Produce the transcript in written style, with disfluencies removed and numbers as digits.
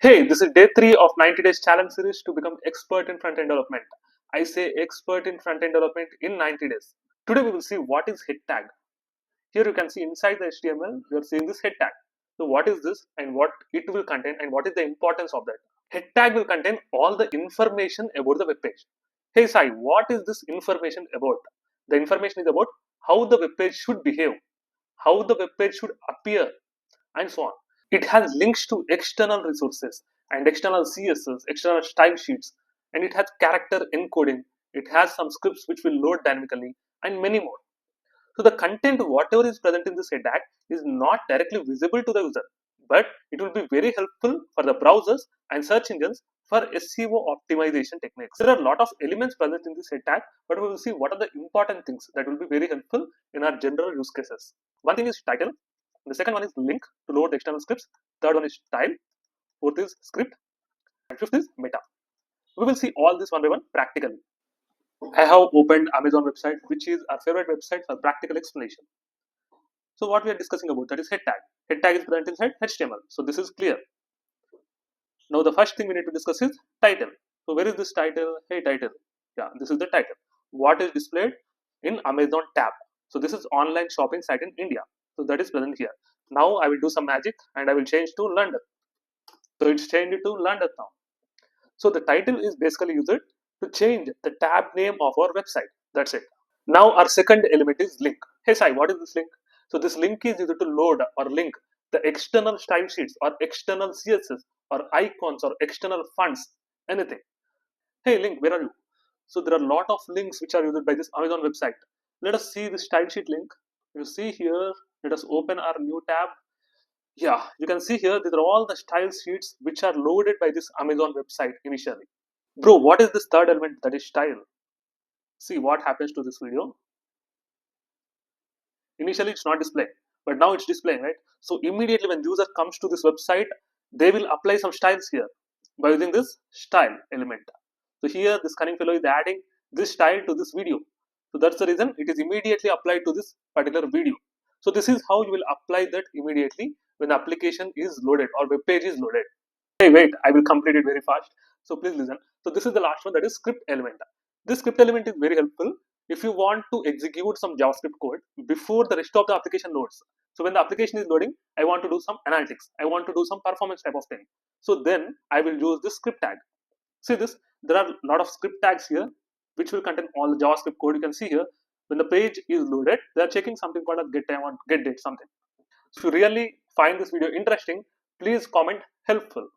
Hey, this is day 3 of 90 days challenge series to become expert in front end development. I say expert in front end development in 90 days. Today we will see what is head tag. Here you can see inside the HTML, you are seeing this head tag. So what is this and what it will contain and what is the importance of that? Head tag will contain all the information about the web page. Hey Sai, what is this information about? The information is about how the web page should behave, how the web page should appear, and so on. It has links to external resources and external CSS, external style sheets, and it has character encoding. It has some scripts which will load dynamically, and many more. So the content, whatever is present in this head tag, is not directly visible to the user, but it will be very helpful for the browsers and search engines for SEO optimization techniques. There are a lot of elements present in this head tag, but we will see what are the important things that will be very helpful in our general use cases. One thing is title, the second one is link to load the external scripts, third one is style, fourth is script, and fifth is meta. We will see all this one by one practically. I have opened Amazon website, which is our favorite website for practical explanation. So what we are discussing about, that is head tag. Head tag is present inside HTML. So this is clear. Now the first thing we need to discuss is title. So where is this title? Hey title. Yeah, this is the title. What is displayed in Amazon tab? So this is online shopping site in India. So that is present here. Now I will do some magic and I will change to London. So it's changed to London now. So the title is basically used to change the tab name of our website. That's it. Now our second element is link. Hey Sai, what is this link? So this link is used to load or link the external style sheets or external CSS or icons or external fonts, anything. Hey link, where are you? So there are a lot of links which are used by this Amazon website. Let us see the style sheet link. You see here, let us open our new tab. Yeah, you can see here, these are all the style sheets which are loaded by this Amazon website initially. Bro, what is this third element, that is style? See what happens to this video. Initially it's not displaying, but now it's displaying, right? So immediately when the user comes to this website, they will apply some styles here by using this style element. So here this cunning fellow is adding this style to this video. So that's the reason it is immediately applied to this particular video. So this is how you will apply that immediately when the application is loaded or web page is loaded. Hey, wait, I will complete it very fast. So please listen. So this is the last one, that is script element. This script element is very helpful if you want to execute some JavaScript code before the rest of the application loads. So when the application is loading, I want to do some analytics. I want to do some performance type of thing. So then I will use this script tag. See this, there are a lot of script tags here which will contain all the JavaScript code. You can see here when the page is loaded, they are checking something called a get time or get date something. So if you really find this video interesting, please comment helpful.